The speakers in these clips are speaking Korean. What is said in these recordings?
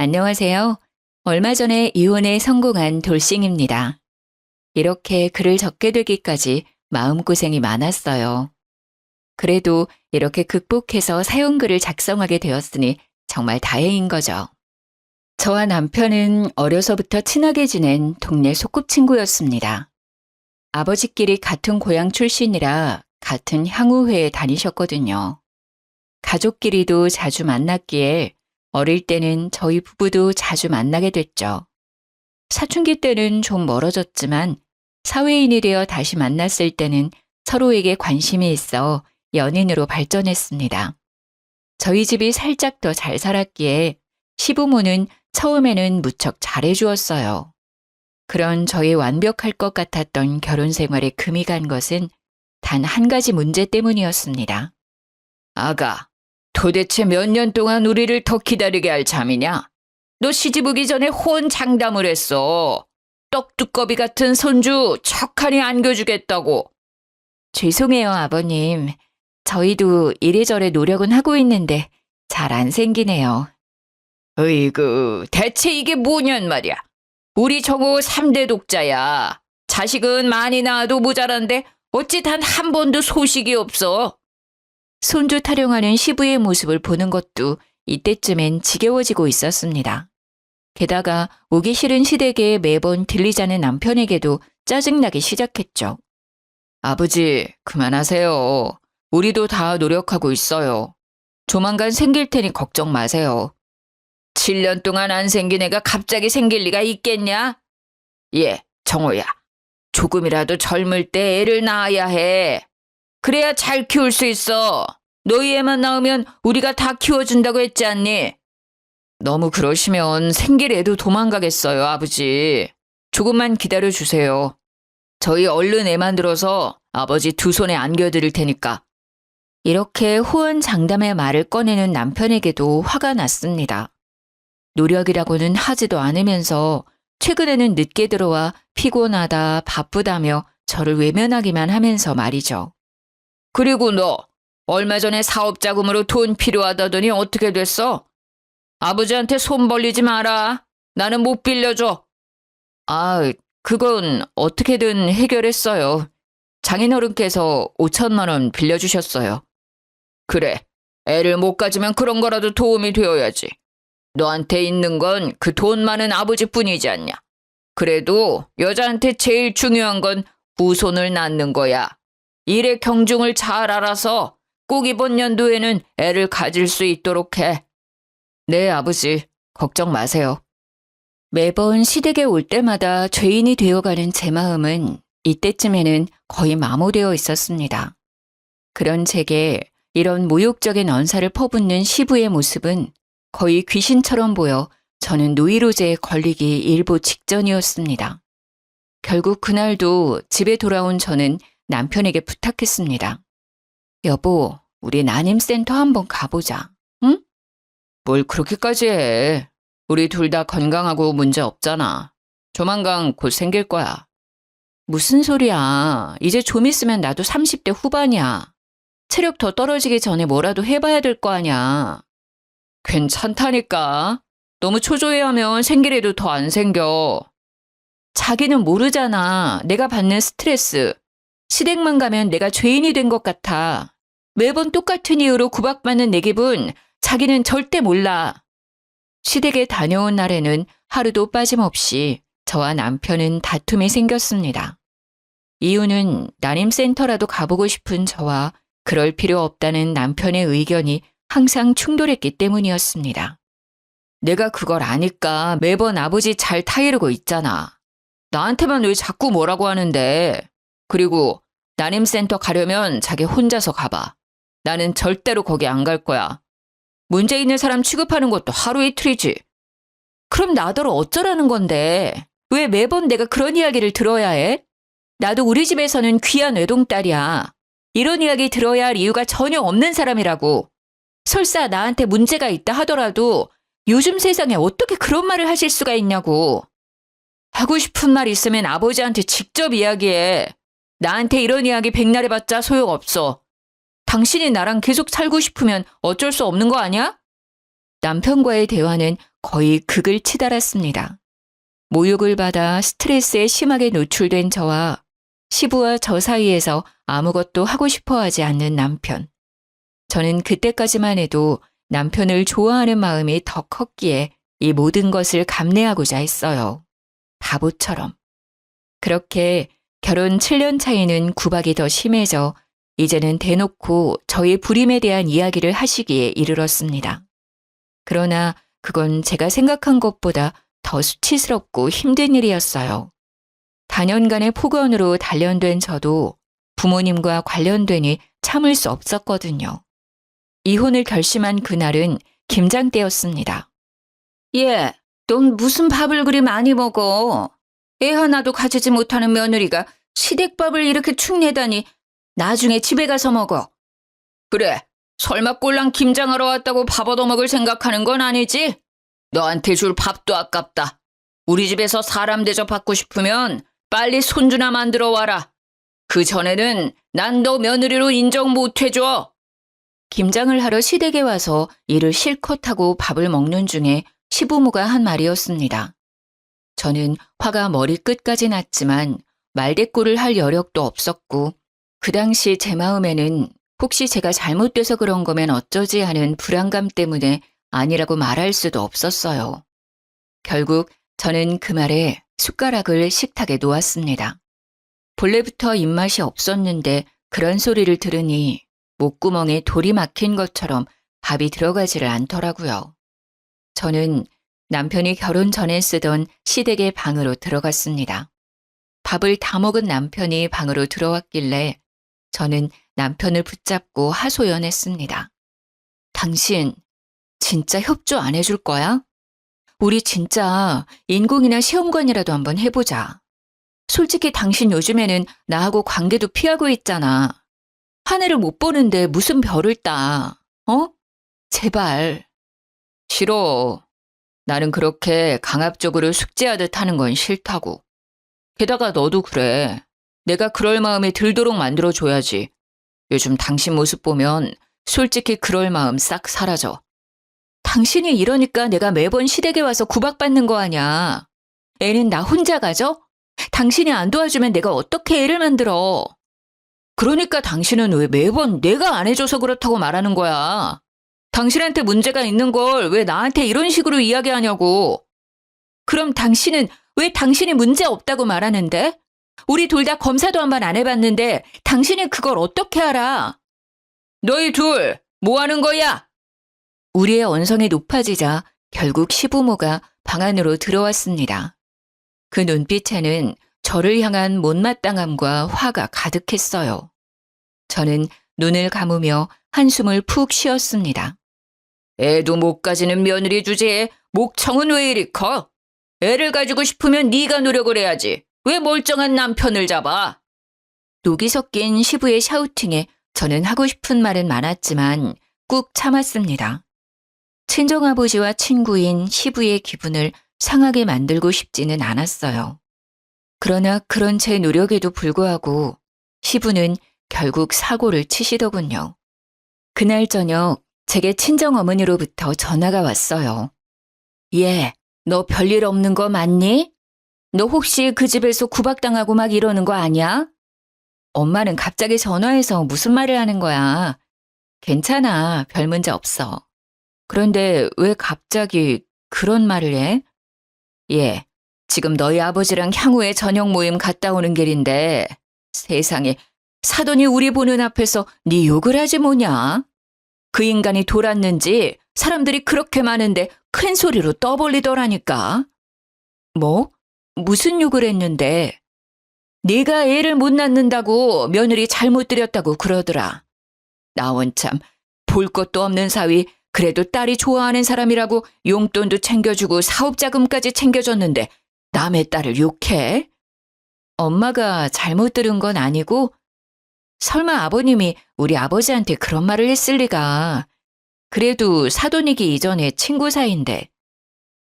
안녕하세요. 얼마 전에 이혼에 성공한 돌싱입니다. 이렇게 글을 적게 되기까지 마음고생이 많았어요. 그래도 이렇게 극복해서 사용글을 작성하게 되었으니 정말 다행인 거죠. 저와 남편은 어려서부터 친하게 지낸 동네 소꿉친구였습니다. 아버지끼리 같은 고향 출신이라 같은 향후회에 다니셨거든요. 가족끼리도 자주 만났기에 어릴 때는 저희 부부도 자주 만나게 됐죠. 사춘기 때는 좀 멀어졌지만 사회인이 되어 다시 만났을 때는 서로에게 관심이 있어 연인으로 발전했습니다. 저희 집이 살짝 더 잘 살았기에 시부모는 처음에는 무척 잘해주었어요. 그런 저의 완벽할 것 같았던 결혼 생활에 금이 간 것은 단 한 가지 문제 때문이었습니다. 아가, 도대체 몇 년 동안 우리를 더 기다리게 할 참이냐? 너 시집 오기 전에 호언장담을 했어. 떡두꺼비 같은 손주 척하니 안겨주겠다고. 죄송해요, 아버님. 저희도 이래저래 노력은 하고 있는데 잘 안 생기네요. 으이그, 대체 이게 뭐냔 말이야. 우리 정호 3대 독자야. 자식은 많이 낳아도 모자란데 어찌 단 한 번도 소식이 없어. 손주 타령하는 시부의 모습을 보는 것도 이때쯤엔 지겨워지고 있었습니다. 게다가 오기 싫은 시댁에 매번 들리자는 남편에게도 짜증나기 시작했죠. 아버지, 그만하세요. 우리도 다 노력하고 있어요. 조만간 생길 테니 걱정 마세요. 7년 동안 안 생긴 애가 갑자기 생길 리가 있겠냐? 예, 정호야. 조금이라도 젊을 때 애를 낳아야 해. 그래야 잘 키울 수 있어. 너희 애만 낳으면 우리가 다 키워준다고 했지 않니? 너무 그러시면 생길 애도 도망가겠어요, 아버지. 조금만 기다려주세요. 저희 얼른 애 만들어서 아버지 두 손에 안겨드릴 테니까. 이렇게 호언장담의 말을 꺼내는 남편에게도 화가 났습니다. 노력이라고는 하지도 않으면서 최근에는 늦게 들어와 피곤하다, 바쁘다며 저를 외면하기만 하면서 말이죠. 그리고 너 얼마 전에 사업 자금으로 돈 필요하다더니 어떻게 됐어? 아버지한테 손 벌리지 마라. 나는 못 빌려줘. 아, 그건 어떻게든 해결했어요. 장인어른께서 5천만 원 빌려주셨어요. 그래, 애를 못 가지면 그런 거라도 도움이 되어야지. 너한테 있는 건 그 돈 많은 아버지뿐이지 않냐. 그래도 여자한테 제일 중요한 건 후손을 낳는 거야. 일의 경중을 잘 알아서 꼭 이번 연도에는 애를 가질 수 있도록 해. 네, 아버지. 걱정 마세요. 매번 시댁에 올 때마다 죄인이 되어가는 제 마음은 이때쯤에는 거의 마모되어 있었습니다. 그런 제게 이런 모욕적인 언사를 퍼붓는 시부의 모습은 거의 귀신처럼 보여 저는 노이로제에 걸리기 일보 직전이었습니다. 결국 그날도 집에 돌아온 저는 남편에게 부탁했습니다. 여보, 우리 난임센터 한번 가보자. 응? 뭘 그렇게까지 해. 우리 둘 다 건강하고 문제 없잖아. 조만간 곧 생길 거야. 무슨 소리야. 이제 좀 있으면 나도 30대 후반이야. 체력 더 떨어지기 전에 뭐라도 해봐야 될 거 아니야. 괜찮다니까. 너무 초조해하면 생길 애도 더 안 생겨. 자기는 모르잖아. 내가 받는 스트레스. 시댁만 가면 내가 죄인이 된 것 같아. 매번 똑같은 이유로 구박받는 내 기분 자기는 절대 몰라. 시댁에 다녀온 날에는 하루도 빠짐없이 저와 남편은 다툼이 생겼습니다. 이유는 난임센터라도 가보고 싶은 저와 그럴 필요 없다는 남편의 의견이 항상 충돌했기 때문이었습니다. 내가 그걸 아니까 매번 아버지 잘 타이르고 있잖아. 나한테만 왜 자꾸 뭐라고 하는데. 그리고 난임센터 가려면 자기 혼자서 가봐. 나는 절대로 거기 안 갈 거야. 문제 있는 사람 취급하는 것도 하루 이틀이지. 그럼 나더러 어쩌라는 건데. 왜 매번 내가 그런 이야기를 들어야 해? 나도 우리 집에서는 귀한 외동딸이야. 이런 이야기 들어야 할 이유가 전혀 없는 사람이라고. 설사 나한테 문제가 있다 하더라도 요즘 세상에 어떻게 그런 말을 하실 수가 있냐고. 하고 싶은 말 있으면 아버지한테 직접 이야기해. 나한테 이런 이야기 백날 해봤자 소용없어. 당신이 나랑 계속 살고 싶으면 어쩔 수 없는 거 아니야? 남편과의 대화는 거의 극을 치달았습니다. 모욕을 받아 스트레스에 심하게 노출된 저와 시부와 저 사이에서 아무것도 하고 싶어 하지 않는 남편. 저는 그때까지만 해도 남편을 좋아하는 마음이 더 컸기에 이 모든 것을 감내하고자 했어요. 바보처럼. 그렇게 결혼 7년 차이는 구박이 더 심해져 이제는 대놓고 저의 불임에 대한 이야기를 하시기에 이르렀습니다. 그러나 그건 제가 생각한 것보다 더 수치스럽고 힘든 일이었어요. 다년간의 폭언으로 단련된 저도 부모님과 관련되니 참을 수 없었거든요. 이혼을 결심한 그날은 김장 때였습니다. 예, 넌 무슨 밥을 그리 많이 먹어? 애 하나도 가지지 못하는 며느리가 시댁밥을 이렇게 축내다니 나중에 집에 가서 먹어. 그래, 설마 꼴랑 김장하러 왔다고 밥 얻어먹을 생각하는 건 아니지? 너한테 줄 밥도 아깝다. 우리 집에서 사람 대접받고 싶으면 빨리 손주나 만들어 와라. 그 전에는 난 너 며느리로 인정 못 해줘. 김장을 하러 시댁에 와서 일을 실컷 하고 밥을 먹는 중에 시부모가 한 말이었습니다. 저는 화가 머리끝까지 났지만 말대꾸를 할 여력도 없었고 그 당시 제 마음에는 혹시 제가 잘못돼서 그런 거면 어쩌지 하는 불안감 때문에 아니라고 말할 수도 없었어요. 결국 저는 그 말에 숟가락을 식탁에 놓았습니다. 본래부터 입맛이 없었는데 그런 소리를 들으니 목구멍에 돌이 막힌 것처럼 밥이 들어가지를 않더라고요. 저는 남편이 결혼 전에 쓰던 시댁의 방으로 들어갔습니다. 밥을 다 먹은 남편이 방으로 들어왔길래 저는 남편을 붙잡고 하소연했습니다. 당신 진짜 협조 안 해줄 거야? 우리 진짜 인공이나 시험관이라도 한번 해보자. 솔직히 당신 요즘에는 나하고 관계도 피하고 있잖아. 하늘을 못 보는데 무슨 별을 따, 어? 제발. 싫어. 나는 그렇게 강압적으로 숙제하듯 하는 건 싫다고. 게다가 너도 그래. 내가 그럴 마음이 들도록 만들어줘야지. 요즘 당신 모습 보면 솔직히 그럴 마음 싹 사라져. 당신이 이러니까 내가 매번 시댁에 와서 구박받는 거 아냐. 애는 나 혼자 가져? 당신이 안 도와주면 내가 어떻게 애를 만들어. 그러니까 당신은 왜 매번 내가 안 해줘서 그렇다고 말하는 거야. 당신한테 문제가 있는 걸 왜 나한테 이런 식으로 이야기하냐고. 그럼 당신은 왜 당신이 문제 없다고 말하는데? 우리 둘 다 검사도 한 번 안 해봤는데 당신이 그걸 어떻게 알아? 너희 둘, 뭐 하는 거야? 우리의 언성이 높아지자 결국 시부모가 방 안으로 들어왔습니다. 그 눈빛에는 저를 향한 못마땅함과 화가 가득했어요. 저는 눈을 감으며 한숨을 푹 쉬었습니다. 애도 못 가지는 며느리 주제에 목청은 왜 이리 커? 애를 가지고 싶으면 네가 노력을 해야지. 왜 멀쩡한 남편을 잡아? 녹이 섞인 시부의 샤우팅에 저는 하고 싶은 말은 많았지만 꾹 참았습니다. 친정아버지와 친구인 시부의 기분을 상하게 만들고 싶지는 않았어요. 그러나 그런 제 노력에도 불구하고 시부는 결국 사고를 치시더군요. 그날 저녁 제게 친정어머니로부터 전화가 왔어요. 얘, 너 별일 없는 거 맞니? 너 혹시 그 집에서 구박당하고 막 이러는 거 아니야? 엄마는 갑자기 전화해서 무슨 말을 하는 거야. 괜찮아, 별 문제 없어. 그런데 왜 갑자기 그런 말을 해? 예, 지금 너희 아버지랑 향후에 저녁 모임 갔다 오는 길인데 세상에 사돈이 우리 보는 앞에서 네 욕을 하지 뭐냐? 그 인간이 돌았는지 사람들이 그렇게 많은데 큰 소리로 떠벌리더라니까. 뭐? 무슨 욕을 했는데? 네가 애를 못 낳는다고 며느리 잘못 들였다고 그러더라. 나 원참 볼 것도 없는 사위 그래도 딸이 좋아하는 사람이라고 용돈도 챙겨주고 사업자금까지 챙겨줬는데 남의 딸을 욕해? 엄마가 잘못 들은 건 아니고 설마 아버님이 우리 아버지한테 그런 말을 했을 리가. 그래도 사돈이기 이전에 친구 사이인데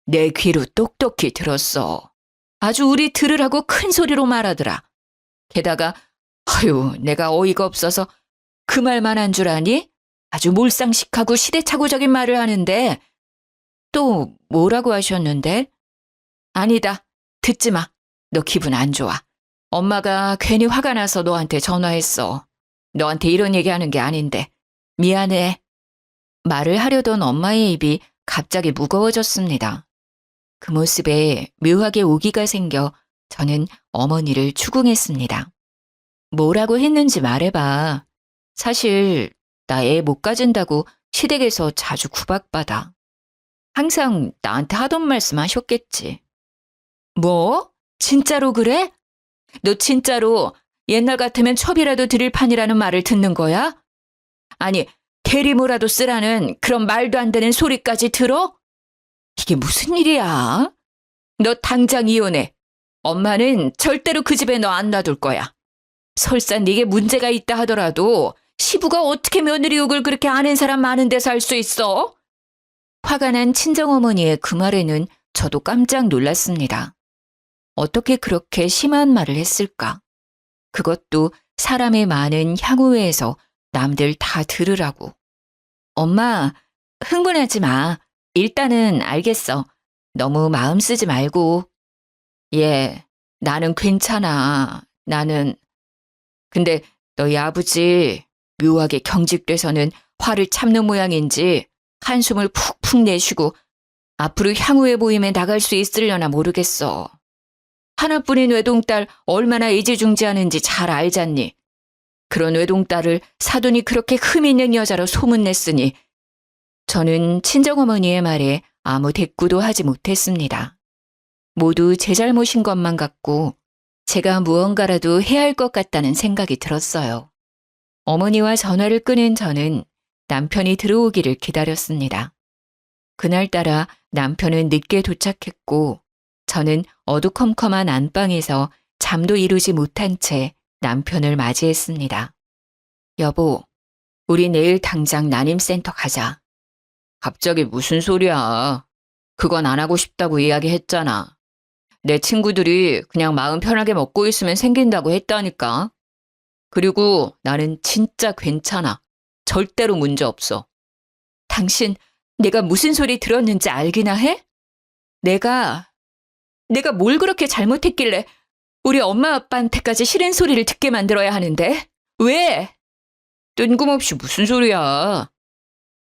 내 귀로 똑똑히 들었어. 아주 우리 들으라고 큰 소리로 말하더라. 게다가 아유 내가 어이가 없어서 그 말만 한 줄 아니? 아주 몰상식하고 시대착오적인 말을 하는데 또 뭐라고 하셨는데? 아니다. 듣지 마. 너 기분 안 좋아. 엄마가 괜히 화가 나서 너한테 전화했어. 너한테 이런 얘기하는 게 아닌데. 미안해. 말을 하려던 엄마의 입이 갑자기 무거워졌습니다. 그 모습에 묘하게 오기가 생겨 저는 어머니를 추궁했습니다. 뭐라고 했는지 말해봐. 사실 나 애 못 가진다고 시댁에서 자주 구박받아. 항상 나한테 하던 말씀 하셨겠지. 뭐? 진짜로 그래? 너 진짜로 옛날 같으면 첩이라도 드릴 판이라는 말을 듣는 거야? 아니, 대리모라도 쓰라는 그런 말도 안 되는 소리까지 들어? 이게 무슨 일이야? 너 당장 이혼해. 엄마는 절대로 그 집에 너 안 놔둘 거야. 설사 네게 문제가 있다 하더라도 시부가 어떻게 며느리 욕을 그렇게 아는 사람 많은 데서 할 수 있어? 화가 난 친정어머니의 그 말에는 저도 깜짝 놀랐습니다. 어떻게 그렇게 심한 말을 했을까? 그것도 사람의 많은 향후회에서 남들 다 들으라고. 엄마, 흥분하지 마. 일단은 알겠어. 너무 마음 쓰지 말고. 예, 나는 괜찮아. 나는. 근데 너희 아버지 묘하게 경직돼서는 화를 참는 모양인지 한숨을 푹푹 내쉬고 앞으로 향후에 보임에 나갈 수 있으려나 모르겠어. 하나뿐인 외동딸 얼마나 애지중지하는지 잘 알잖니. 그런 외동딸을 사돈이 그렇게 흠 있는 여자로 소문냈으니 저는 친정어머니의 말에 아무 대꾸도 하지 못했습니다. 모두 제 잘못인 것만 같고 제가 무언가라도 해야 할 것 같다는 생각이 들었어요. 어머니와 전화를 끊은 저는 남편이 들어오기를 기다렸습니다. 그날따라 남편은 늦게 도착했고 저는 어두컴컴한 안방에서 잠도 이루지 못한 채 남편을 맞이했습니다. 여보, 우리 내일 당장 난임센터 가자. 갑자기 무슨 소리야. 그건 안 하고 싶다고 이야기했잖아. 내 친구들이 그냥 마음 편하게 먹고 있으면 생긴다고 했다니까. 그리고 나는 진짜 괜찮아. 절대로 문제 없어. 당신 내가 무슨 소리 들었는지 알기나 해? 내가 뭘 그렇게 잘못했길래 우리 엄마 아빠한테까지 싫은 소리를 듣게 만들어야 하는데? 왜? 뜬금없이 무슨 소리야.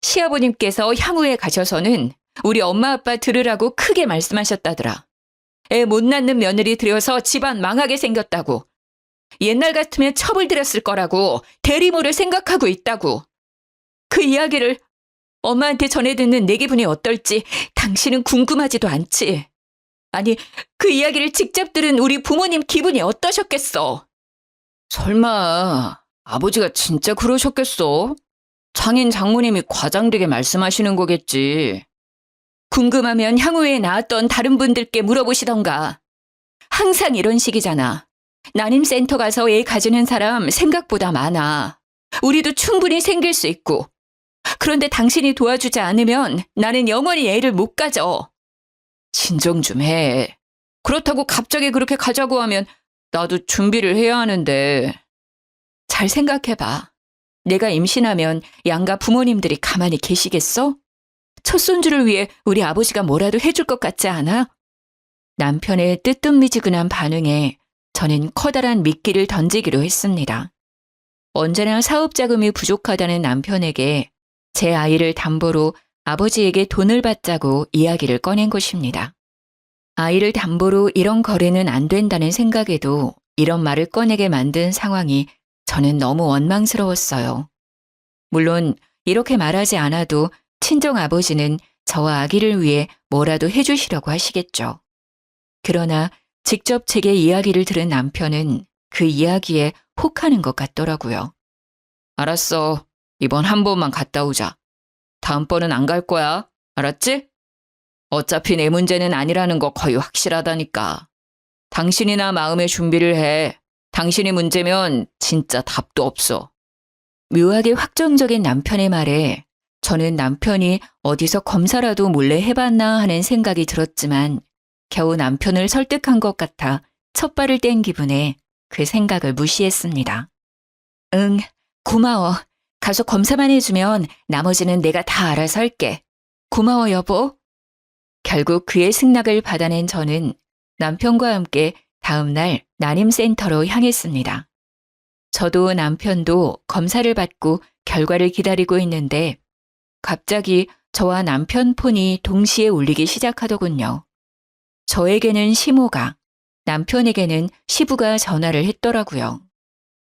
시아버님께서 향후에 가셔서는 우리 엄마 아빠 들으라고 크게 말씀하셨다더라. 애 못 낳는 며느리 들여서 집안 망하게 생겼다고. 옛날 같으면 첩을 들였을 거라고 대리모를 생각하고 있다고. 그 이야기를 엄마한테 전해 듣는 내 기분이 어떨지 당신은 궁금하지도 않지. 아니, 그 이야기를 직접 들은 우리 부모님 기분이 어떠셨겠어? 설마 아버지가 진짜 그러셨겠어? 장인 장모님이 과장되게 말씀하시는 거겠지. 궁금하면 향후에 낳았던 다른 분들께 물어보시던가. 항상 이런 식이잖아. 난임센터 가서 애 가지는 사람 생각보다 많아. 우리도 충분히 생길 수 있고. 그런데 당신이 도와주지 않으면 나는 영원히 애를 못 가져. 진정 좀 해. 그렇다고 갑자기 그렇게 가자고 하면 나도 준비를 해야 하는데. 잘 생각해봐. 내가 임신하면 양가 부모님들이 가만히 계시겠어? 첫 손주를 위해 우리 아버지가 뭐라도 해줄 것 같지 않아? 남편의 뜨뜻미지근한 반응에 저는 커다란 미끼를 던지기로 했습니다. 언제나 사업 자금이 부족하다는 남편에게 제 아이를 담보로 아버지에게 돈을 받자고 이야기를 꺼낸 것입니다. 아이를 담보로 이런 거래는 안 된다는 생각에도 이런 말을 꺼내게 만든 상황이 저는 너무 원망스러웠어요. 물론 이렇게 말하지 않아도 친정 아버지는 저와 아기를 위해 뭐라도 해주시려고 하시겠죠. 그러나 직접 제게 이야기를 들은 남편은 그 이야기에 혹하는 것 같더라고요. 알았어. 이번 한 번만 갔다 오자. 다음번은 안 갈 거야. 알았지? 어차피 내 문제는 아니라는 거 거의 확실하다니까. 당신이나 마음의 준비를 해. 당신이 문제면 진짜 답도 없어. 묘하게 확정적인 남편의 말에 저는 남편이 어디서 검사라도 몰래 해봤나 하는 생각이 들었지만 겨우 남편을 설득한 것 같아 첫발을 뗀 기분에 그 생각을 무시했습니다. 응, 고마워. 가서 검사만 해주면 나머지는 내가 다 알아서 할게. 고마워, 여보. 결국 그의 승낙을 받아낸 저는 남편과 함께 다음 날 난임센터로 향했습니다. 저도 남편도 검사를 받고 결과를 기다리고 있는데 갑자기 저와 남편 폰이 동시에 울리기 시작하더군요. 저에게는 시모가, 남편에게는 시부가 전화를 했더라고요.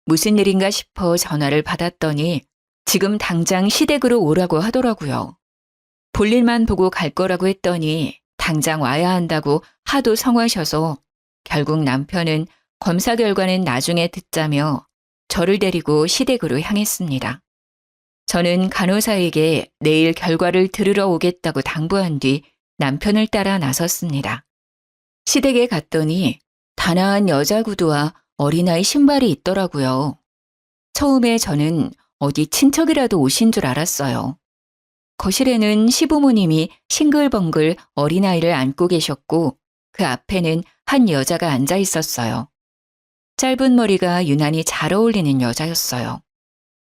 무슨 일인가 싶어 전화를 받았더니 지금 당장 시댁으로 오라고 하더라고요. 볼일만 보고 갈 거라고 했더니 당장 와야 한다고 하도 성화셔서 결국 남편은 검사 결과는 나중에 듣자며 저를 데리고 시댁으로 향했습니다. 저는 간호사에게 내일 결과를 들으러 오겠다고 당부한 뒤 남편을 따라 나섰습니다. 시댁에 갔더니 단아한 여자 구두와 어린아이 신발이 있더라고요. 처음에 저는 어디 친척이라도 오신 줄 알았어요. 거실에는 시부모님이 싱글벙글 어린아이를 안고 계셨고 그 앞에는 한 여자가 앉아 있었어요. 짧은 머리가 유난히 잘 어울리는 여자였어요.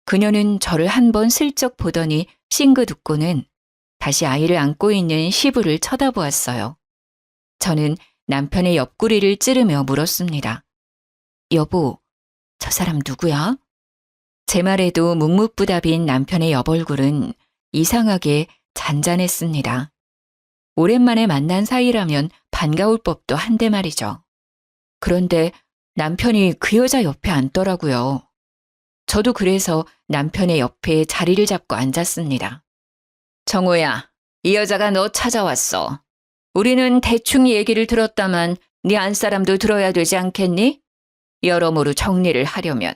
그녀는 저를 한 번 슬쩍 보더니 싱긋 웃고는 다시 아이를 안고 있는 시부를 쳐다보았어요. 저는 남편의 옆구리를 찌르며 물었습니다. 여보, 저 사람 누구야? 제 말에도 묵묵부답인 남편의 옆얼굴은 이상하게 잔잔했습니다. 오랜만에 만난 사이라면 반가울 법도 한데 말이죠. 그런데 남편이 그 여자 옆에 앉더라고요. 저도 그래서 남편의 옆에 자리를 잡고 앉았습니다. 정호야, 이 여자가 너 찾아왔어. 우리는 대충 얘기를 들었다만 네 안사람도 들어야 되지 않겠니? 여러모로 정리를 하려면.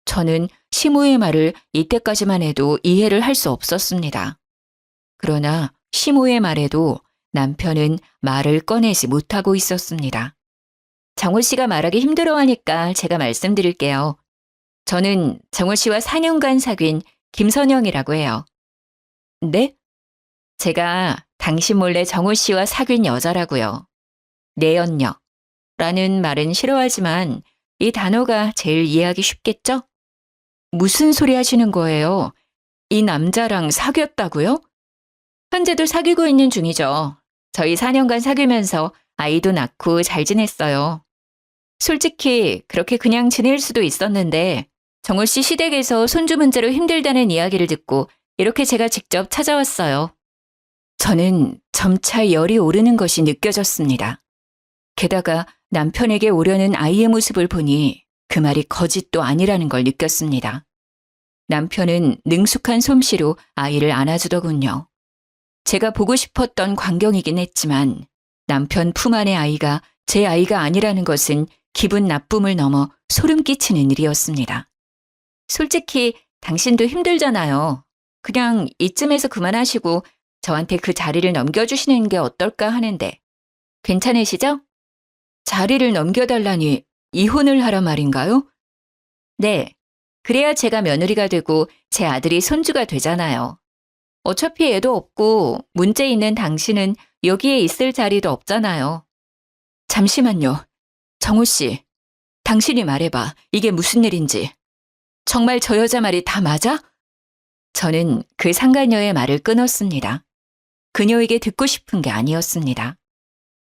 저는 시모의 말을 이때까지만 해도 이해를 할 수 없었습니다. 그러나 시모의 말에도 남편은 말을 꺼내지 못하고 있었습니다. 정호 씨가 말하기 힘들어하니까 제가 말씀드릴게요. 저는 정호 씨와 4년간 사귄 김선영이라고 해요. 네? 제가 당신 몰래 정호 씨와 사귄 여자라고요. 내연녀 라는 말은 싫어하지만 이 단어가 제일 이해하기 쉽겠죠? 무슨 소리 하시는 거예요? 이 남자랑 사귀었다고요? 현재도 사귀고 있는 중이죠. 저희 4년간 사귀면서 아이도 낳고 잘 지냈어요. 솔직히 그렇게 그냥 지낼 수도 있었는데 정호 씨 시댁에서 손주 문제로 힘들다는 이야기를 듣고 이렇게 제가 직접 찾아왔어요. 저는 점차 열이 오르는 것이 느껴졌습니다. 게다가 남편에게 오려는 아이의 모습을 보니 그 말이 거짓도 아니라는 걸 느꼈습니다. 남편은 능숙한 솜씨로 아이를 안아주더군요. 제가 보고 싶었던 광경이긴 했지만 남편 품 안의 아이가 제 아이가 아니라는 것은 기분 나쁨을 넘어 소름 끼치는 일이었습니다. 솔직히 당신도 힘들잖아요. 그냥 이쯤에서 그만하시고 저한테 그 자리를 넘겨주시는 게 어떨까 하는데 괜찮으시죠? 자리를 넘겨달라니 이혼을 하라 말인가요? 네, 그래야 제가 며느리가 되고 제 아들이 손주가 되잖아요. 어차피 애도 없고 문제 있는 당신은 여기에 있을 자리도 없잖아요. 잠시만요. 정호 씨, 당신이 말해봐. 이게 무슨 일인지. 정말 저 여자 말이 다 맞아? 저는 그 상간녀의 말을 끊었습니다. 그녀에게 듣고 싶은 게 아니었습니다.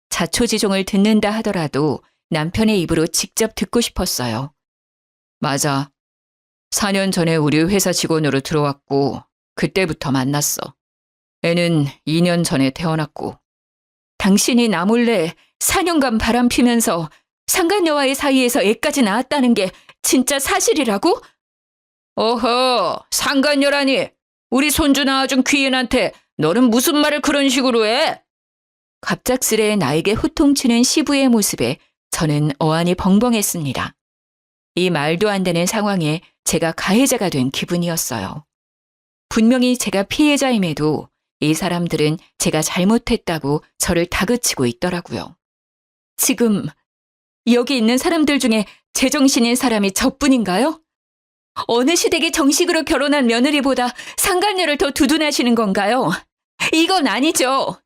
자초지종을 듣는다 하더라도 남편의 입으로 직접 듣고 싶었어요. 맞아. 4년 전에 우리 회사 직원으로 들어왔고 그때부터 만났어. 애는 2년 전에 태어났고. 당신이 나 몰래 4년간 바람 피면서 상간녀와의 사이에서 애까지 낳았다는 게 진짜 사실이라고? 어허, 상간녀라니. 우리 손주 낳아준 귀인한테 너는 무슨 말을 그런 식으로 해? 갑작스레 나에게 호통치는 시부의 모습에 저는 어안이 벙벙했습니다. 이 말도 안 되는 상황에 제가 가해자가 된 기분이었어요. 분명히 제가 피해자임에도 이 사람들은 제가 잘못했다고 저를 다그치고 있더라고요. 지금 여기 있는 사람들 중에 제정신인 사람이 저뿐인가요? 어느 시댁에 정식으로 결혼한 며느리보다 상간녀를 더 두둔하시는 건가요? 이건 아니죠.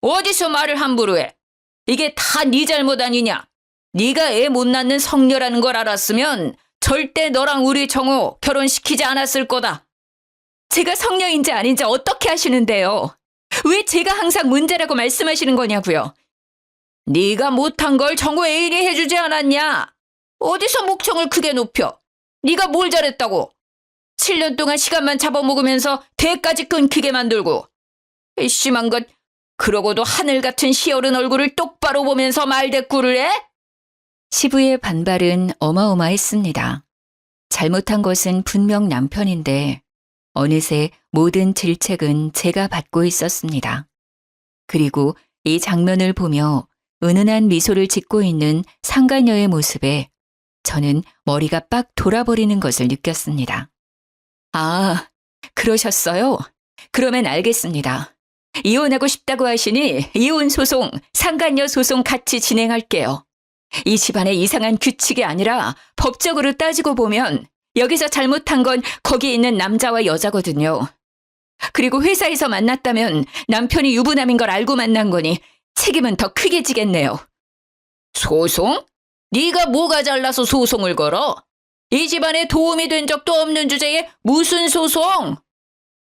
어디서 말을 함부로 해? 이게 다 네 잘못 아니냐? 네가 애 못 낳는 성녀라는 걸 알았으면 절대 너랑 우리 정호 결혼시키지 않았을 거다. 제가 성녀인지 아닌지 어떻게 아시는데요? 왜 제가 항상 문제라고 말씀하시는 거냐고요? 네가 못한 걸 정우 애인이 해주지 않았냐? 어디서 목청을 크게 높여? 네가 뭘 잘했다고? 7년 동안 시간만 잡아먹으면서 대까지 끊기게 만들고. 심한 것, 그러고도 하늘 같은 시어른 얼굴을 똑바로 보면서 말대꾸를 해? 시부의 반발은 어마어마했습니다. 잘못한 것은 분명 남편인데 어느새 모든 질책은 제가 받고 있었습니다. 그리고 이 장면을 보며 은은한 미소를 짓고 있는 상간녀의 모습에 저는 머리가 빡 돌아버리는 것을 느꼈습니다. 아, 그러셨어요? 그러면 알겠습니다. 이혼하고 싶다고 하시니 이혼 소송, 상간녀 소송 같이 진행할게요. 이 집안의 이상한 규칙이 아니라 법적으로 따지고 보면 여기서 잘못한 건 거기 있는 남자와 여자거든요. 그리고 회사에서 만났다면 남편이 유부남인 걸 알고 만난 거니 책임은 더 크게 지겠네요. 소송? 네가 뭐가 잘나서 소송을 걸어? 이 집안에 도움이 된 적도 없는 주제에 무슨 소송?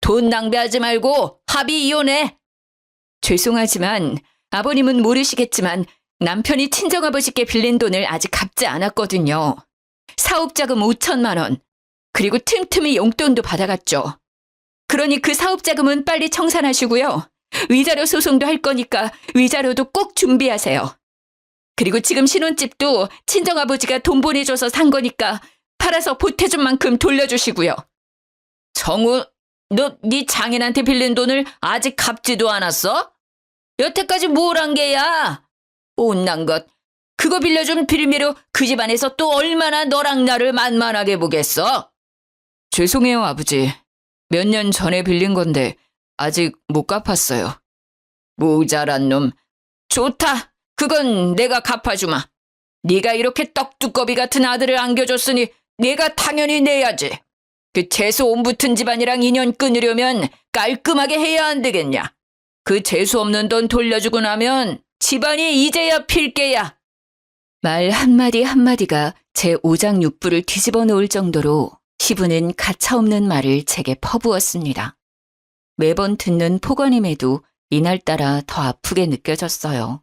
돈 낭비하지 말고 합의 이혼해. 죄송하지만 아버님은 모르시겠지만 남편이 친정아버지께 빌린 돈을 아직 갚지 않았거든요. 사업자금 5천만 원, 그리고 틈틈이 용돈도 받아갔죠. 그러니 그 사업자금은 빨리 청산하시고요. 위자료 소송도 할 거니까 위자료도 꼭 준비하세요. 그리고 지금 신혼집도 친정아버지가 돈 보내줘서 산 거니까 팔아서 보태준 만큼 돌려주시고요. 정우, 너 네 장인한테 빌린 돈을 아직 갚지도 않았어? 여태까지 뭘 한 게야? 못난 것. 그거 빌려준 빌미로 그 집안에서 또 얼마나 너랑 나를 만만하게 보겠어? 죄송해요, 아버지. 몇 년 전에 빌린 건데 아직 못 갚았어요. 모자란 놈. 좋다. 그건 내가 갚아주마. 네가 이렇게 떡두꺼비 같은 아들을 안겨줬으니 내가 당연히 내야지. 그 재수 온 붙은 집안이랑 인연 끊으려면 깔끔하게 해야 안 되겠냐. 그 재수 없는 돈 돌려주고 나면 집안이 이제야 필게야. 말 한마디 한마디가 제 오장육부를 뒤집어 놓을 정도로 시부는 가차없는 말을 제게 퍼부었습니다. 매번 듣는 포건임에도 이날따라 더 아프게 느껴졌어요.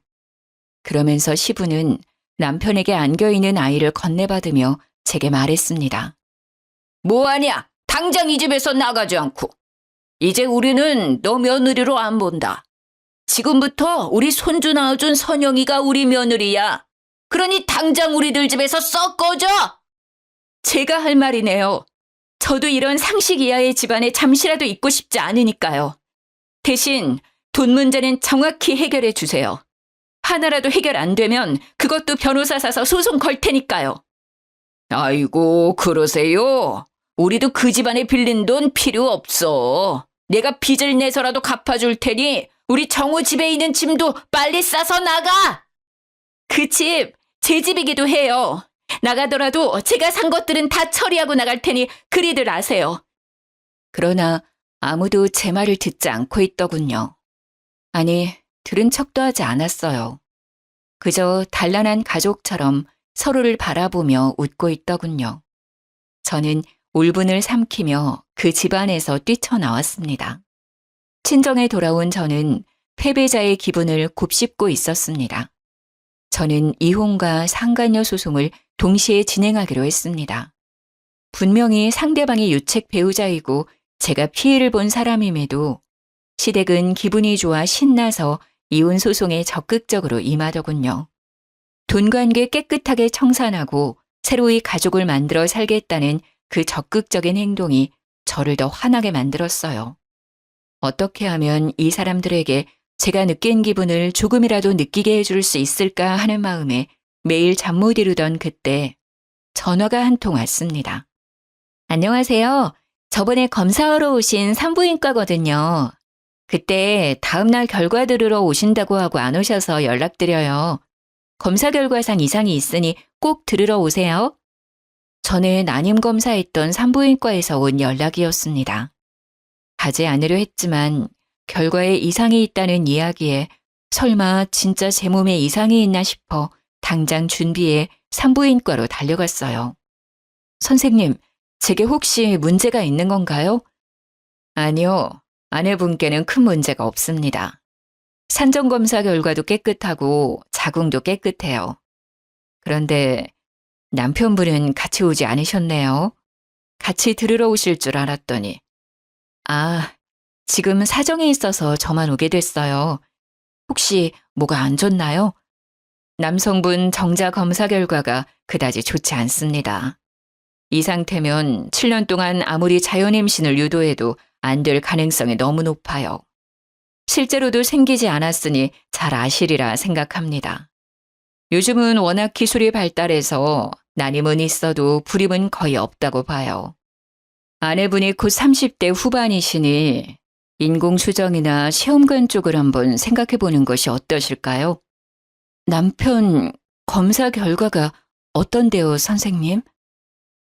그러면서 시부는 남편에게 안겨있는 아이를 건네받으며 제게 말했습니다. 뭐하냐? 당장 이 집에서 나가지 않고. 이제 우리는 너 며느리로 안 본다. 지금부터 우리 손주 낳아준 선영이가 우리 며느리야. 그러니 당장 우리들 집에서 썩 꺼져! 제가 할 말이네요. 저도 이런 상식 이하의 집안에 잠시라도 있고 싶지 않으니까요. 대신 돈 문제는 정확히 해결해 주세요. 하나라도 해결 안 되면 그것도 변호사 사서 소송 걸 테니까요. 아이고, 그러세요? 우리도 그 집안에 빌린 돈 필요 없어. 내가 빚을 내서라도 갚아줄 테니 우리 정우 집에 있는 짐도 빨리 싸서 나가! 그 집, 제 집이기도 해요. 나가더라도 제가 산 것들은 다 처리하고 나갈 테니 그리들 아세요. 그러나 아무도 제 말을 듣지 않고 있더군요. 아니, 들은 척도 하지 않았어요. 그저 단란한 가족처럼 서로를 바라보며 웃고 있더군요. 저는 울분을 삼키며 그 집안에서 뛰쳐나왔습니다. 친정에 돌아온 저는 패배자의 기분을 곱씹고 있었습니다. 저는 이혼과 상간녀 소송을 동시에 진행하기로 했습니다. 분명히 상대방이 유책 배우자이고 제가 피해를 본 사람임에도 시댁은 기분이 좋아 신나서 이혼 소송에 적극적으로 임하더군요. 돈 관계 깨끗하게 청산하고 새로이 가족을 만들어 살겠다는 그 적극적인 행동이 저를 더 화나게 만들었어요. 어떻게 하면 이 사람들에게 제가 느낀 기분을 조금이라도 느끼게 해줄 수 있을까 하는 마음에 매일 잠 못 이루던 그때 전화가 한 통 왔습니다. 안녕하세요. 저번에 검사하러 오신 산부인과거든요. 그때 다음날 결과 들으러 오신다고 하고 안 오셔서 연락드려요. 검사 결과상 이상이 있으니 꼭 들으러 오세요. 전에 난임 검사했던 산부인과에서 온 연락이었습니다. 가지 않으려 했지만 결과에 이상이 있다는 이야기에 설마 진짜 제 몸에 이상이 있나 싶어 당장 준비해 산부인과로 달려갔어요. 선생님, 제게 혹시 문제가 있는 건가요? 아니요. 아내분께는 큰 문제가 없습니다. 산정검사 결과도 깨끗하고 자궁도 깨끗해요. 그런데 남편분은 같이 오지 않으셨네요. 같이 들으러 오실 줄 알았더니. 아, 지금 사정이 있어서 저만 오게 됐어요. 혹시 뭐가 안 좋나요? 남성분 정자 검사 결과가 그다지 좋지 않습니다. 이 상태면 7년 동안 아무리 자연임신을 유도해도 안 될 가능성이 너무 높아요. 실제로도 생기지 않았으니 잘 아시리라 생각합니다. 요즘은 워낙 기술이 발달해서 난임은 있어도 불임은 거의 없다고 봐요. 아내분이 곧 30대 후반이시니 인공수정이나 시험관 쪽을 한번 생각해 보는 것이 어떠실까요? 남편 검사 결과가 어떤데요, 선생님?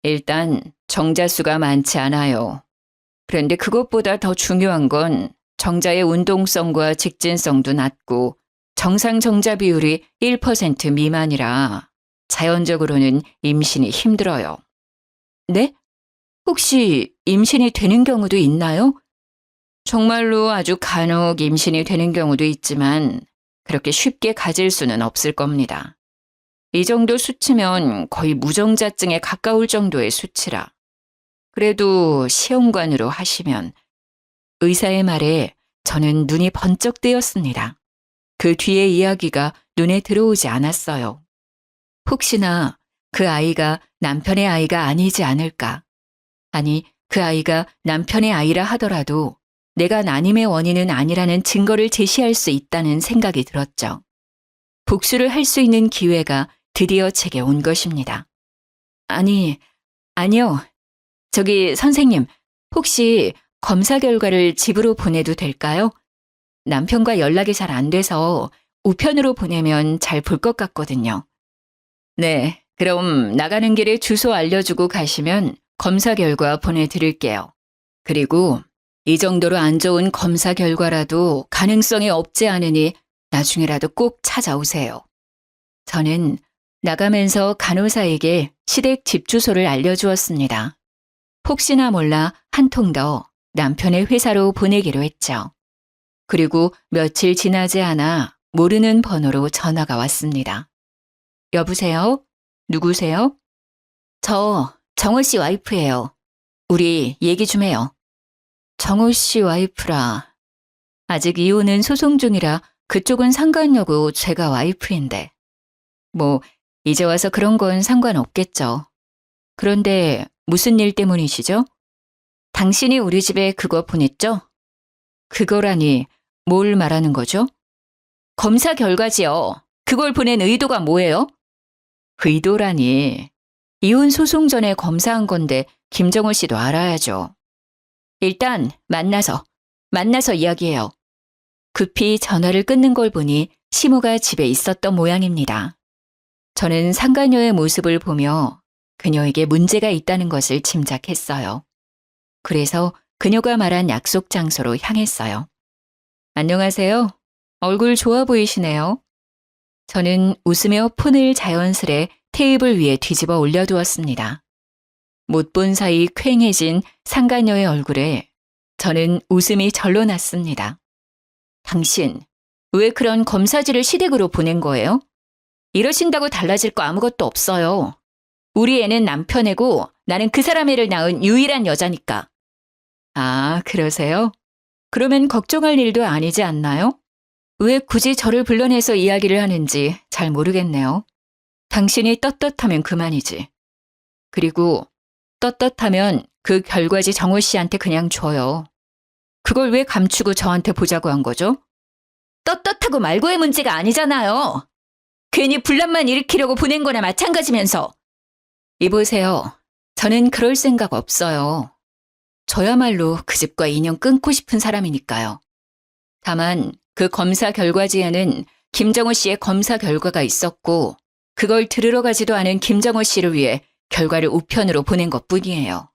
일단 정자수가 많지 않아요. 그런데 그것보다 더 중요한 건 정자의 운동성과 직진성도 낮고 정상 정자 비율이 1% 미만이라 자연적으로는 임신이 힘들어요. 네? 혹시 임신이 되는 경우도 있나요? 정말로 아주 간혹 임신이 되는 경우도 있지만 그렇게 쉽게 가질 수는 없을 겁니다. 이 정도 수치면 거의 무정자증에 가까울 정도의 수치라. 그래도 시험관으로 하시면 의사의 말에 저는 눈이 번쩍 뜨였습니다. 그 뒤의 이야기가 눈에 들어오지 않았어요. 혹시나 그 아이가 남편의 아이가 아니지 않을까? 아니, 그 아이가 남편의 아이라 하더라도 내가 난임의 원인은 아니라는 증거를 제시할 수 있다는 생각이 들었죠. 복수를 할 수 있는 기회가 드디어 제게 온 것입니다. 아니요. 저기 선생님, 혹시 검사 결과를 집으로 보내도 될까요? 남편과 연락이 잘 안 돼서 우편으로 보내면 잘 볼 것 같거든요. 네, 그럼 나가는 길에 주소 알려주고 가시면 검사 결과 보내드릴게요. 그리고 이 정도로 안 좋은 검사 결과라도 가능성이 없지 않으니 나중에라도 꼭 찾아오세요. 저는 나가면서 간호사에게 시댁 집 주소를 알려주었습니다. 혹시나 몰라 한 통 더 남편의 회사로 보내기로 했죠. 그리고 며칠 지나지 않아 모르는 번호로 전화가 왔습니다. 여보세요? 누구세요? 저 정호 씨 와이프예요. 우리 얘기 좀 해요. 정호 씨 와이프라. 아직 이혼은 소송 중이라 그쪽은 상관여고 제가 와이프인데. 뭐 이제 와서 그런 건 상관없겠죠. 그런데 무슨 일 때문이시죠? 당신이 우리 집에 그거 보냈죠? 그거라니 뭘 말하는 거죠? 검사 결과지요. 그걸 보낸 의도가 뭐예요? 의도라니. 이혼 소송 전에 검사한 건데 김정호 씨도 알아야죠. 일단 만나서 이야기해요. 급히 전화를 끊는 걸 보니 시모가 집에 있었던 모양입니다. 저는 상간녀의 모습을 보며 그녀에게 문제가 있다는 것을 짐작했어요. 그래서 그녀가 말한 약속 장소로 향했어요. 안녕하세요. 얼굴 좋아 보이시네요. 저는 웃으며 폰을 자연스레 테이블 위에 뒤집어 올려두었습니다. 못 본 사이 퀭해진 상간녀의 얼굴에 저는 웃음이 절로 났습니다. 당신, 왜 그런 검사지를 시댁으로 보낸 거예요? 이러신다고 달라질 거 아무것도 없어요. 우리 애는 남편 애고 나는 그 사람 애를 낳은 유일한 여자니까. 아, 그러세요? 그러면 걱정할 일도 아니지 않나요? 왜 굳이 저를 불러내서 이야기를 하는지 잘 모르겠네요. 당신이 떳떳하면 그만이지. 그리고 떳떳하면 그 결과지 정호 씨한테 그냥 줘요. 그걸 왜 감추고 저한테 보자고 한 거죠? 떳떳하고 말고의 문제가 아니잖아요. 괜히 분란만 일으키려고 보낸 거나 마찬가지면서. 이보세요. 저는 그럴 생각 없어요. 저야말로 그 집과 인연 끊고 싶은 사람이니까요. 다만 그 검사 결과지에는 김정호 씨의 검사 결과가 있었고 그걸 들으러 가지도 않은 김정호 씨를 위해 결과를 우편으로 보낸 것뿐이에요.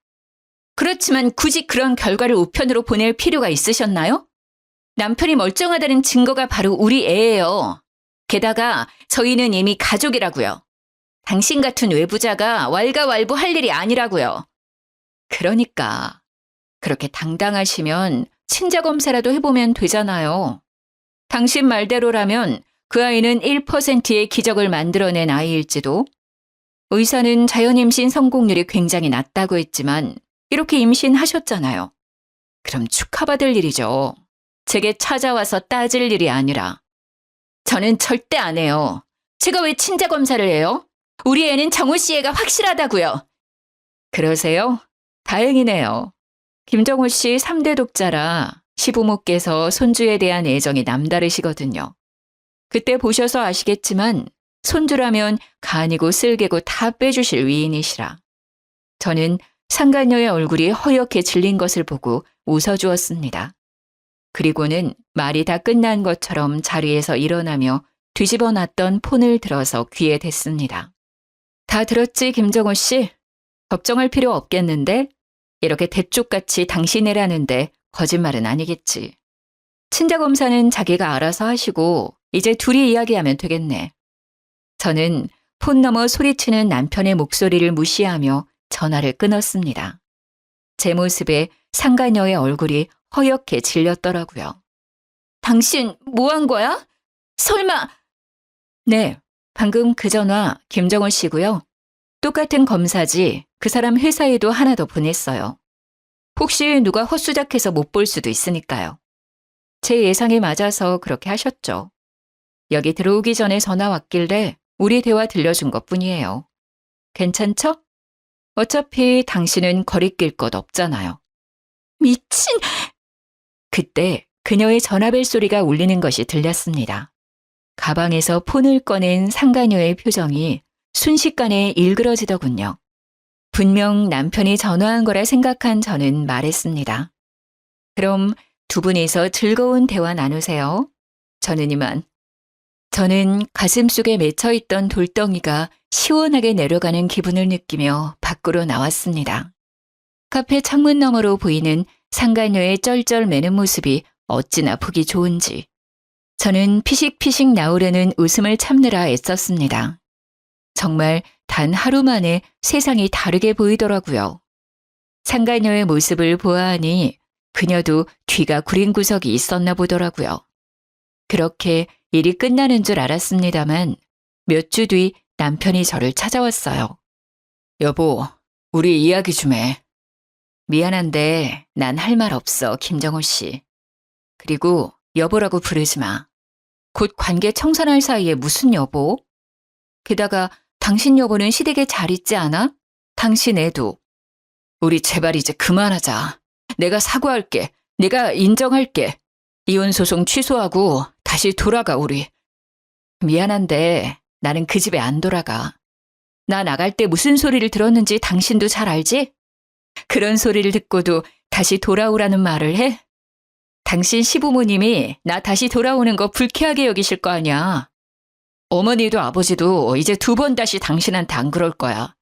그렇지만 굳이 그런 결과를 우편으로 보낼 필요가 있으셨나요? 남편이 멀쩡하다는 증거가 바로 우리 애예요. 게다가 저희는 이미 가족이라고요. 당신 같은 외부자가 왈가왈부 할 일이 아니라고요. 그러니까 그렇게 당당하시면 친자 검사라도 해보면 되잖아요. 당신 말대로라면 그 아이는 1%의 기적을 만들어낸 아이일지도. 의사는 자연임신 성공률이 굉장히 낮다고 했지만 이렇게 임신하셨잖아요. 그럼 축하받을 일이죠. 제게 찾아와서 따질 일이 아니라. 저는 절대 안 해요. 제가 왜 친자 검사를 해요? 우리 애는 정우 씨 애가 확실하다고요. 그러세요? 다행이네요. 김정우 씨 3대 독자라 시부모께서 손주에 대한 애정이 남다르시거든요. 그때 보셔서 아시겠지만 손주라면 간이고 쓸개고 다 빼주실 위인이시라. 저는 상간녀의 얼굴이 허옇게 질린 것을 보고 웃어주었습니다. 그리고는 말이 다 끝난 것처럼 자리에서 일어나며 뒤집어 놨던 폰을 들어서 귀에 댔습니다. 다 들었지, 김정호 씨? 걱정할 필요 없겠는데? 이렇게 대쪽같이 당신애라는데 거짓말은 아니겠지. 친자검사는 자기가 알아서 하시고 이제 둘이 이야기하면 되겠네. 저는 폰 너머 소리치는 남편의 목소리를 무시하며 전화를 끊었습니다. 제 모습에 상간녀의 얼굴이 허옇게 질렸더라고요. 당신 뭐 한 거야? 설마... 네, 방금 그 전화 김정원 씨고요. 똑같은 검사지 그 사람 회사에도 하나 더 보냈어요. 혹시 누가 헛수작해서 못 볼 수도 있으니까요. 제 예상에 맞아서 그렇게 하셨죠. 여기 들어오기 전에 전화 왔길래 우리 대화 들려준 것뿐이에요. 괜찮죠? 어차피 당신은 거리낄 것 없잖아요. 미친... 그때 그녀의 전화벨 소리가 울리는 것이 들렸습니다. 가방에서 폰을 꺼낸 상간녀의 표정이 순식간에 일그러지더군요. 분명 남편이 전화한 거라 생각한 저는 말했습니다. 그럼 두 분이서 즐거운 대화 나누세요. 저는 이만. 저는 가슴속에 맺혀있던 돌덩이가 시원하게 내려가는 기분을 느끼며 밖으로 나왔습니다. 카페 창문 너머로 보이는 상간녀의 쩔쩔매는 모습이 어찌나 보기 좋은지. 저는 피식피식 나오려는 웃음을 참느라 애썼습니다. 정말 단 하루 만에 세상이 다르게 보이더라고요. 상간녀의 모습을 보아하니 그녀도 귀가 구린 구석이 있었나 보더라고요. 그렇게 일이 끝나는 줄 알았습니다만 몇 주 뒤 남편이 저를 찾아왔어요. 여보, 우리 이야기 좀 해. 미안한데 난 할 말 없어, 김정호 씨. 그리고 여보라고 부르지 마. 곧 관계 청산할 사이에 무슨 여보? 게다가 당신 여보는 시댁에 잘 있지 않아? 당신 애도. 우리 제발 이제 그만하자. 내가 사과할게. 내가 인정할게. 이혼 소송 취소하고 다시 돌아가 우리. 미안한데 나는 그 집에 안 돌아가. 나 나갈 때 무슨 소리를 들었는지 당신도 잘 알지? 그런 소리를 듣고도 다시 돌아오라는 말을 해? 당신 시부모님이 나 다시 돌아오는 거 불쾌하게 여기실 거 아니야. 어머니도 아버지도 이제 2번 다시 당신한테 안 그럴 거야.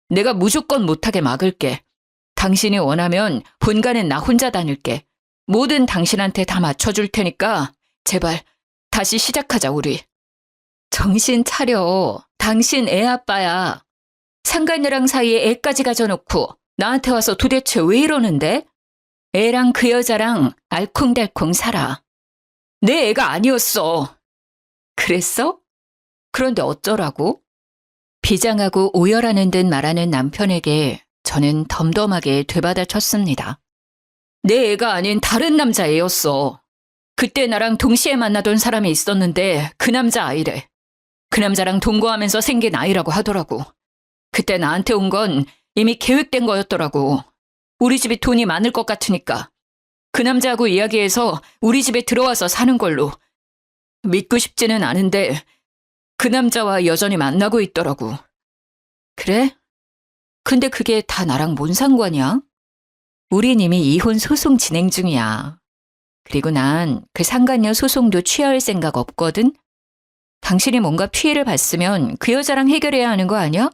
내가 무조건 못하게 막을게. 당신이 원하면 본가는 나 혼자 다닐게. 뭐든 당신한테 다 맞춰줄 테니까 제발 다시 시작하자 우리. 정신 차려. 당신 애 아빠야. 상간녀랑 사이에 애까지 가져놓고 나한테 와서 도대체 왜 이러는데? 애랑 그 여자랑 알콩달콩 살아. 내 애가 아니었어. 그랬어? 그런데 어쩌라고? 비장하고 오열하는 듯 말하는 남편에게 저는 덤덤하게 되받아쳤습니다. 내 애가 아닌 다른 남자 애였어. 그때 나랑 동시에 만나던 사람이 있었는데 그 남자 아이래. 그 남자랑 동거하면서 생긴 아이라고 하더라고. 그때 나한테 온 건 이미 계획된 거였더라고. 우리 집이 돈이 많을 것 같으니까. 그 남자하고 이야기해서 우리 집에 들어와서 사는 걸로. 믿고 싶지는 않은데 그 남자와 여전히 만나고 있더라고. 그래? 근데 그게 다 나랑 뭔 상관이야? 우린 이미 이혼 소송 진행 중이야. 그리고 난 그 상간녀 소송도 취하할 생각 없거든? 당신이 뭔가 피해를 봤으면 그 여자랑 해결해야 하는 거 아니야?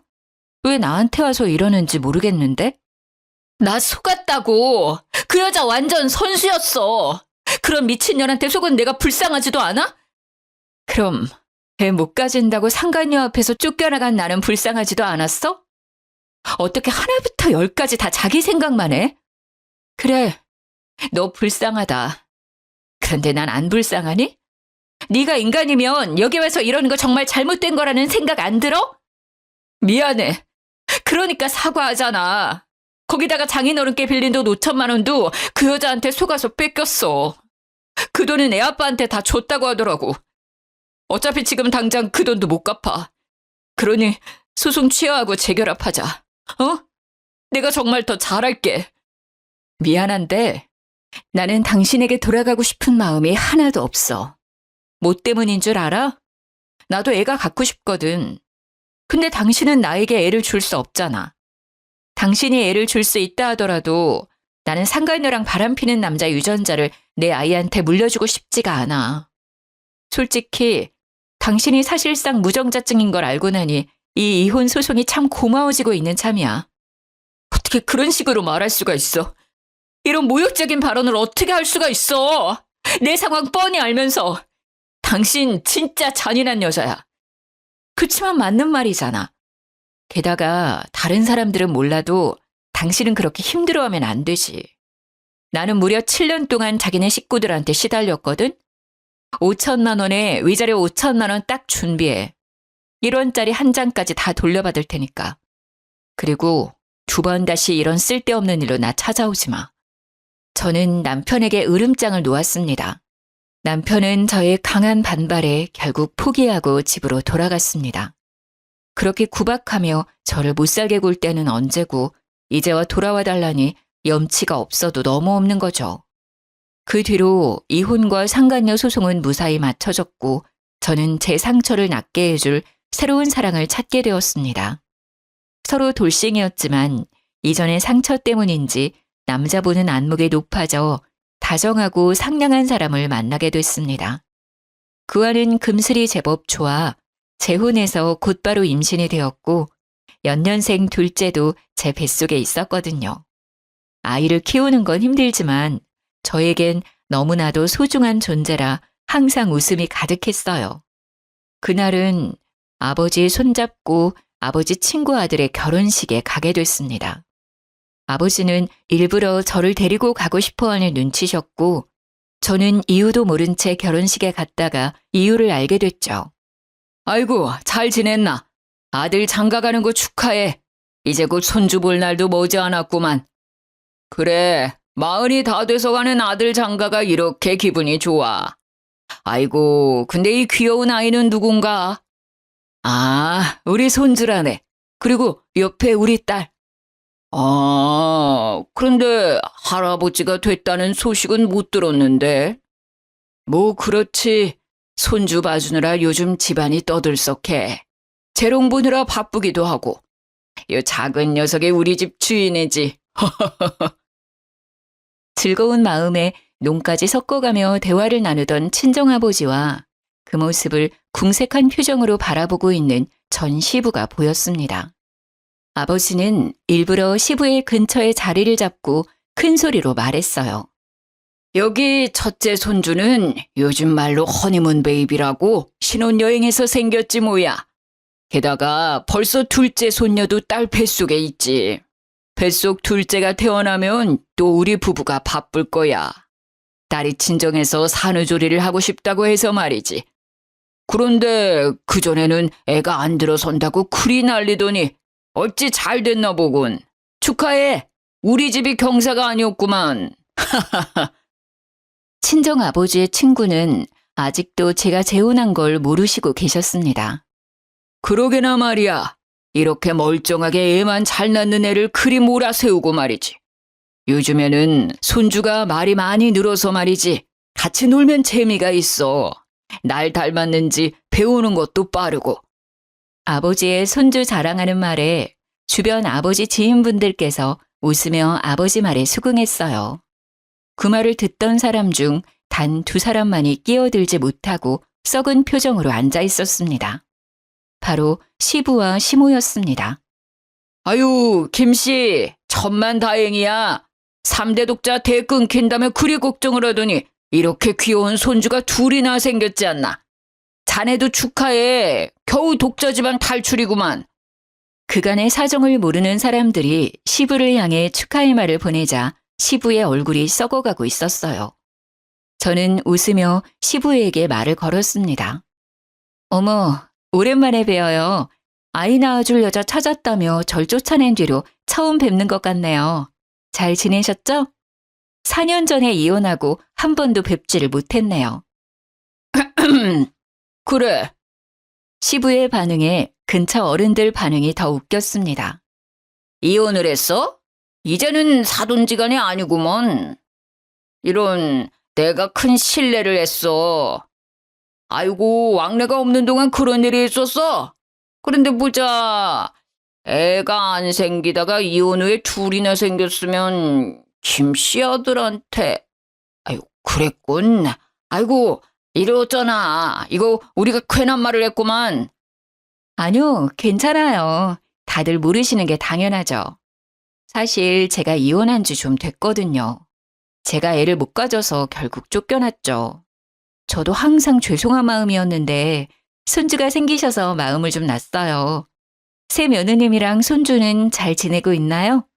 왜 나한테 와서 이러는지 모르겠는데? 나 속았다고! 그 여자 완전 선수였어! 그런 미친년한테 속은 내가 불쌍하지도 않아? 그럼 애 못 가진다고 상간녀 앞에서 쫓겨나간 나는 불쌍하지도 않았어? 어떻게 하나부터 10까지 다 자기 생각만 해? 그래, 너 불쌍하다. 그런데 난 안 불쌍하니? 네가 인간이면 여기 와서 이러는 거 정말 잘못된 거라는 생각 안 들어? 미안해. 그러니까 사과하잖아. 거기다가 장인어른께 빌린 돈 5천만 원도 그 여자한테 속아서 뺏겼어. 그 돈은 애 아빠한테 다 줬다고 하더라고. 어차피 지금 당장 그 돈도 못 갚아. 그러니 소송 취하하고 재결합하자. 어? 내가 정말 더 잘할게. 미안한데 나는 당신에게 돌아가고 싶은 마음이 하나도 없어. 뭐 때문인 줄 알아? 나도 애가 갖고 싶거든. 근데 당신은 나에게 애를 줄 수 없잖아. 당신이 애를 줄 수 있다 하더라도 나는 상간녀랑 바람피는 남자 유전자를 내 아이한테 물려주고 싶지가 않아. 솔직히 당신이 사실상 무정자증인 걸 알고 나니 이 이혼 소송이 참 고마워지고 있는 참이야. 어떻게 그런 식으로 말할 수가 있어? 이런 모욕적인 발언을 어떻게 할 수가 있어? 내 상황 뻔히 알면서. 당신 진짜 잔인한 여자야. 그치만 맞는 말이잖아. 게다가 다른 사람들은 몰라도 당신은 그렇게 힘들어하면 안 되지. 나는 무려 7년 동안 자기네 식구들한테 시달렸거든. 5천만 원에 위자료 5천만 원 딱 준비해. 1원짜리 한 장까지 다 돌려받을 테니까. 그리고 2번 다시 이런 쓸데없는 일로 나 찾아오지 마. 저는 남편에게 으름장을 놓았습니다. 남편은 저의 강한 반발에 결국 포기하고 집으로 돌아갔습니다. 그렇게 구박하며 저를 못살게 굴 때는 언제고 이제와 돌아와 달라니 염치가 없어도 너무 없는 거죠. 그 뒤로 이혼과 상간녀 소송은 무사히 마쳐졌고 저는 제 상처를 낫게 해줄 새로운 사랑을 찾게 되었습니다. 서로 돌싱이었지만 이전의 상처 때문인지 남자 보는 안목이 높아져 다정하고 상냥한 사람을 만나게 됐습니다. 그와는 금슬이 제법 좋아 재혼해서 곧바로 임신이 되었고 연년생 둘째도 제 뱃속에 있었거든요. 아이를 키우는 건 힘들지만 저에겐 너무나도 소중한 존재라 항상 웃음이 가득했어요. 그날은 아버지 손잡고 아버지 친구 아들의 결혼식에 가게 됐습니다. 아버지는 일부러 저를 데리고 가고 싶어하는 눈치셨고 저는 이유도 모른 채 결혼식에 갔다가 이유를 알게 됐죠. 아이고, 잘 지냈나? 아들 장가가는 거 축하해. 이제 곧 손주 볼 날도 머지않았구만. 그래, 40이 다 돼서 가는 아들 장가가 이렇게 기분이 좋아. 아이고, 근데 이 귀여운 아이는 누군가? 아, 우리 손주라네. 그리고 옆에 우리 딸. 아, 그런데 할아버지가 됐다는 소식은 못 들었는데. 뭐 그렇지. 손주 봐주느라 요즘 집안이 떠들썩해. 재롱 보느라 바쁘기도 하고. 이 작은 녀석이 우리 집 주인이지. 즐거운 마음에 농까지 섞어가며 대화를 나누던 친정아버지와 그 모습을 궁색한 표정으로 바라보고 있는 전 시부가 보였습니다. 아버지는 일부러 시부의 근처에 자리를 잡고 큰 소리로 말했어요. 여기 첫째 손주는 요즘 말로 허니문 베이비라고 신혼여행에서 생겼지 뭐야. 게다가 벌써 둘째 손녀도 딸 뱃속에 있지. 뱃속 둘째가 태어나면 또 우리 부부가 바쁠 거야. 딸이 친정에서 산후조리를 하고 싶다고 해서 말이지. 그런데 그전에는 애가 안 들어선다고 그리 난리더니 어찌 잘 됐나 보군. 축하해. 우리 집이 경사가 아니었구만. 친정아버지의 친구는 아직도 제가 재혼한 걸 모르시고 계셨습니다. 그러게나 말이야. 이렇게 멀쩡하게 애만 잘 낳는 애를 그리 몰아세우고 말이지. 요즘에는 손주가 말이 많이 늘어서 말이지. 같이 놀면 재미가 있어. 날 닮았는지 배우는 것도 빠르고. 아버지의 손주 자랑하는 말에 주변 아버지 지인분들께서 웃으며 아버지 말에 수긍했어요. 그 말을 듣던 사람 중 단 2사람만이 끼어들지 못하고 썩은 표정으로 앉아 있었습니다. 바로 시부와 시모였습니다. 아유, 김씨, 천만다행이야. 3대 독자 대 끊긴다며 그리 걱정을 하더니 이렇게 귀여운 손주가 둘이나 생겼지 않나. 자네도 축하해. 겨우 독자 집안 탈출이구만. 그간의 사정을 모르는 사람들이 시부를 향해 축하의 말을 보내자 시부의 얼굴이 썩어가고 있었어요. 저는 웃으며 시부에게 말을 걸었습니다. 어머, 오랜만에 뵈어요. 아이 낳아줄 여자 찾았다며 절 쫓아낸 뒤로 처음 뵙는 것 같네요. 잘 지내셨죠? 4년 전에 이혼하고 한 번도 뵙지를 못했네요. 그래. 시부의 반응에 근처 어른들 반응이 더 웃겼습니다. 이혼을 했어? 이제는 사돈지간이 아니구먼. 이런, 내가 큰 실례를 했어. 아이고, 왕래가 없는 동안 그런 일이 있었어? 그런데 보자. 애가 안 생기다가 이혼 후에 둘이나 생겼으면 김씨 아들한테. 아유, 그랬군. 아이고, 이러잖아. 이거 우리가 괜한 말을 했구만. 아니요, 괜찮아요. 다들 모르시는 게 당연하죠. 사실 제가 이혼한 지 좀 됐거든요. 제가 애를 못 가져서 결국 쫓겨났죠. 저도 항상 죄송한 마음이었는데 손주가 생기셔서 마음을 좀 놨어요. 새 며느님이랑 손주는 잘 지내고 있나요?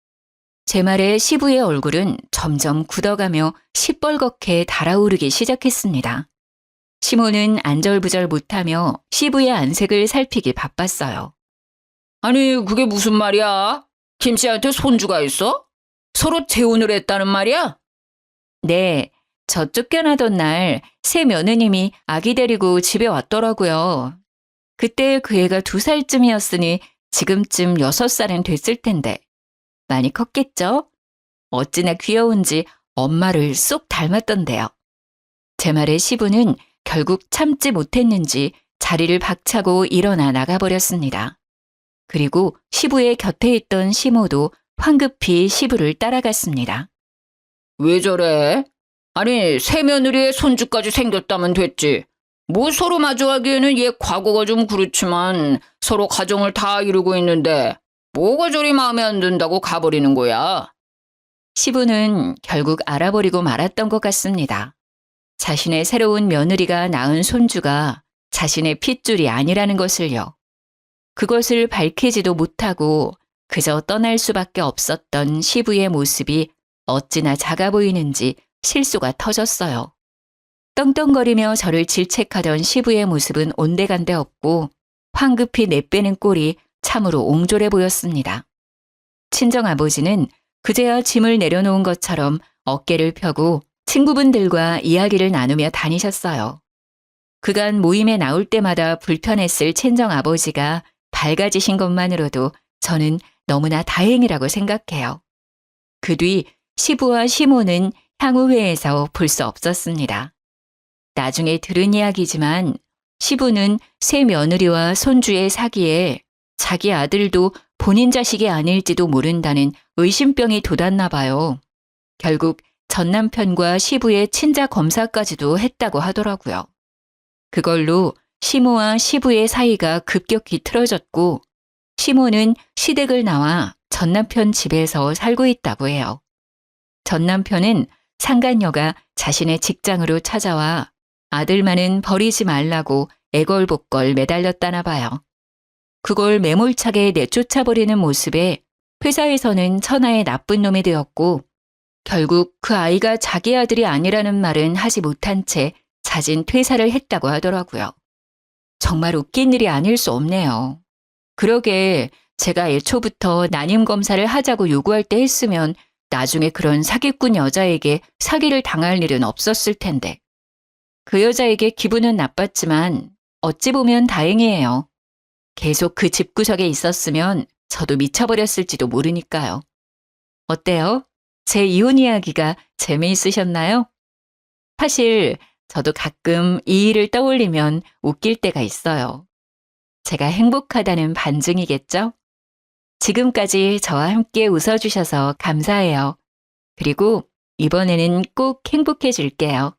제 말에 시부의 얼굴은 점점 굳어가며 시뻘겋게 달아오르기 시작했습니다. 시모는 안절부절 못하며 시부의 안색을 살피기 바빴어요. 아니, 그게 무슨 말이야? 김씨한테 손주가 있어? 서로 재혼을 했다는 말이야? 네, 저 쫓겨나던 날 새 며느님이 아기 데리고 집에 왔더라고요. 그때 그 애가 2살쯤이었으니 지금쯤 6살은 됐을 텐데 많이 컸겠죠? 어찌나 귀여운지 엄마를 쏙 닮았던데요. 제 말에 시부는 결국 참지 못했는지 자리를 박차고 일어나 나가버렸습니다. 그리고 시부의 곁에 있던 시모도 황급히 시부를 따라갔습니다. 왜 저래? 아니, 새 며느리의 손주까지 생겼다면 됐지. 뭐 서로 마주하기에는 얘 과거가 좀 그렇지만 서로 가정을 다 이루고 있는데 뭐가 저리 마음에 안 든다고 가버리는 거야? 시부는 결국 알아버리고 말았던 것 같습니다. 자신의 새로운 며느리가 낳은 손주가 자신의 핏줄이 아니라는 것을요. 그것을 밝히지도 못하고 그저 떠날 수밖에 없었던 시부의 모습이 어찌나 작아 보이는지 실수가 터졌어요. 떵떵거리며 저를 질책하던 시부의 모습은 온데간데 없고 황급히 내빼는 꼴이 참으로 옹졸해 보였습니다. 친정아버지는 그제야 짐을 내려놓은 것처럼 어깨를 펴고 친구분들과 이야기를 나누며 다니셨어요. 그간 모임에 나올 때마다 불편했을 친정아버지가 밝아지신 것만으로도 저는 너무나 다행이라고 생각해요. 그 뒤 시부와 시모는 향후회에서 볼 수 없었습니다. 나중에 들은 이야기지만 시부는 새 며느리와 손주의 사기에 자기 아들도 본인 자식이 아닐지도 모른다는 의심병이 돋았나 봐요. 결국 전 남편과 시부의 친자 검사까지도 했다고 하더라고요. 그걸로 시모와 시부의 사이가 급격히 틀어졌고 시모는 시댁을 나와 전 남편 집에서 살고 있다고 해요. 전 남편은 상간녀가 자신의 직장으로 찾아와 아들만은 버리지 말라고 애걸복걸 매달렸다나 봐요. 그걸 매몰차게 내쫓아버리는 모습에 회사에서는 천하의 나쁜 놈이 되었고 결국 그 아이가 자기 아들이 아니라는 말은 하지 못한 채 자진 퇴사를 했다고 하더라고요. 정말 웃긴 일이 아닐 수 없네요. 그러게 제가 애초부터 난임 검사를 하자고 요구할 때 했으면 나중에 그런 사기꾼 여자에게 사기를 당할 일은 없었을 텐데. 그 여자에게 기분은 나빴지만 어찌 보면 다행이에요. 계속 그 집구석에 있었으면 저도 미쳐버렸을지도 모르니까요. 어때요? 제 이혼 이야기가 재미있으셨나요? 사실 저도 가끔 이 일을 떠올리면 웃길 때가 있어요. 제가 행복하다는 반증이겠죠? 지금까지 저와 함께 웃어주셔서 감사해요. 그리고 이번에는 꼭 행복해질게요.